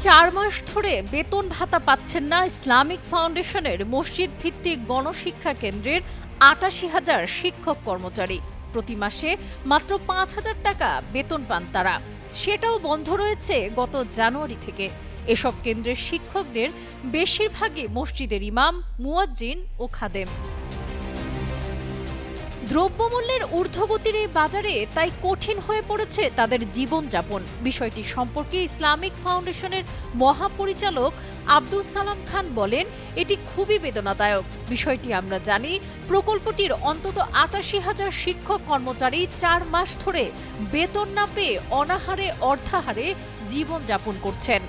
৪ মাস ধরে বেতন ভাতা পাচ্ছেন না ইসলামিক ফাউন্ডেশনের মসজিদ ভিত্তিক গণশিক্ষা কেন্দ্রের ৮৮,০০০ শিক্ষক কর্মচারী। প্রতি মাসে মাত্র ৫,০০০ টাকা বেতন পান তারা। সেটাও বন্ধ রয়েছে গত জানুয়ারি থেকে। এসব কেন্দ্রের শিক্ষকদের বেশিরভাগই মসজিদের ইমাম, মুয়াজ্জিন ও খাদেম। দ্রব্যমূল্যের ঊর্ধ্বগতির এই বাজারে তাই কঠিন হয়ে পড়েছে তাদের জীবনযাপন। বিষয়টি সম্পর্কে ইসলামিক ফাউন্ডেশনের মহাপরিচালক আব্দুল সালাম খান বলেন, এটি খুবই বেদনাদায়ক। বিষয়টি আমরা জানি, প্রকল্পটির অন্তত ৮৮,০০০ শিক্ষক কর্মচারী ৪ মাস ধরে বেতন না পেয়ে অনাহারে অর্ধাহারে জীবনযাপন করছেন।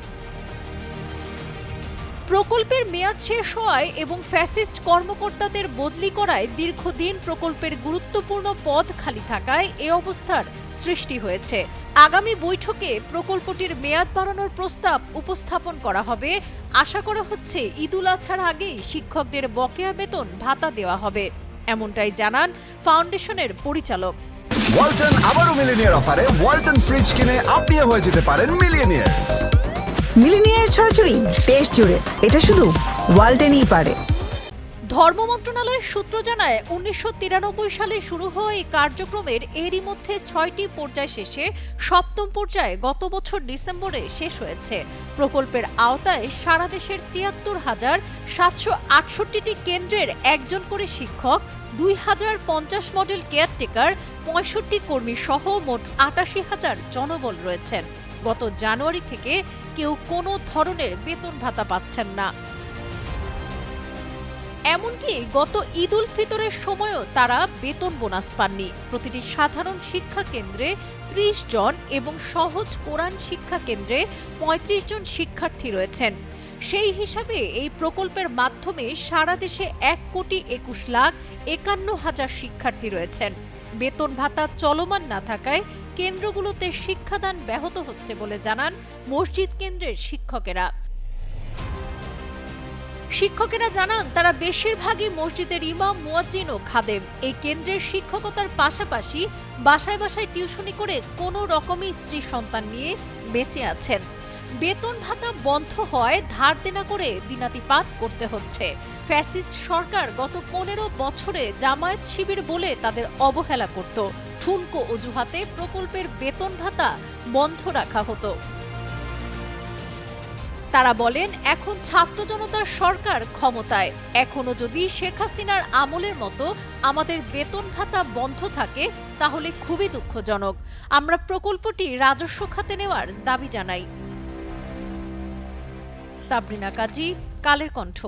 প্রকল্পের মেয়াদ শেষ হওয়ায় এবং ফ্যাসিস্ট কর্মকর্তাদের বদলি করায় দীর্ঘদিন প্রকল্পের গুরুত্বপূর্ণ পদ খালি থাকায় এ অবস্থার সৃষ্টি হয়েছে। আগামী বৈঠকে প্রকল্পটির মেয়াদ বাড়ানোর প্রস্তাব উপস্থাপন করা হবে। আশা করা হচ্ছে ঈদুল আজহার আগেই শিক্ষকদের বকেয়া বেতন ভাতা দেওয়া হবে, এমনটাই জানান ফাউন্ডেশনের পরিচালক। ওয়ালটন আবারও মিলিনিয়ার অফারে ওয়ালটন ফ্রিজ কিনে আপনিও হয়ে যেতে পারেন মিলিয়নিয়ার। মিলিনিয়ার ছড়াছড়ি দেশ জুড়ে, এটা শুধু ওয়ালটেনই পারে। ধর্ম মন্ত্রণালয়ের সূত্র জানায়, ১৯৯৩ সালে শুরু হওয়া এই কার্যক্রমের এরই মধ্যে ৬টি পর্যায় শেষে ৭ম পর্যায়ে গত বছর ডিসেম্বরে শেষ হয়েছে। প্রকল্পের আওতায় সারা দেশের ৭৩,৭৬৮টি কেন্দ্রের একজন করে শিক্ষক, ২,০৫০ মডেল কেয়ারটেকার, ৬৫ কর্মী সহ মোট ৮৮,০০০ জনবল রয়েছেন। গত জানুয়ারি থেকে কেউ কোনো ধরনের বেতন ভাতা পাচ্ছেন না। এমনকি গত ঈদ উল ফিতরের সময়ও তারা বেতন বোনাস পাননি। প্রতিটি সাধারণ শিক্ষা কেন্দ্রে ৩০ জন এবং সহজ কোরআন শিক্ষা কেন্দ্রে ৩৫ জন শিক্ষার্থী রয়েছেন। সেই হিসাবে এই প্রকল্পের মাধ্যমে সারা দেশে ১,২১,৫১,০০০ শিক্ষার্থী রয়েছেন। বেতন ভাতা চলমান না থাকায় কেন্দ্রগুলোতে শিক্ষাদান ব্যাহত হচ্ছে বলে জানান মসজিদ কেন্দ্রের শিক্ষকেরা জানান, তারা বেশিরভাগই মসজিদের ইমাম, মুয়াজ্জিন ও খাদেম। এই কেন্দ্রের শিক্ষকতার পাশাপাশি বাসায় বাসায় টিউশনি করে কোনো রকমই স্ত্রী সন্তান নিয়ে বেঁচে আছেন। বেতন ভাতা বন্ধ হয় ধার দেনা করে দিনাতিপাত করতে হচ্ছে। ফ্যাসিস্ট সরকার গত ১৫ বছরে জামায়াত শিবির বলে তাদের অবহেলা করত। ঠুনকো অজুহাতে প্রকল্পের বেতন ভাতা বন্ধ রাখা হতো। তারা বলেন, এখন ছাত্র জনতার সরকার ক্ষমতায়। এখনো যদি শেখ হাসিনার আমলের মতো আমাদের বেতন ভাতা বন্ধ থাকে তাহলে খুবই দুঃখজনক। আমরা প্রকল্পটি রাজস্ব খাতে নেওয়ার দাবি জানাই। সাবরিনা কাজী, কালের কণ্ঠ।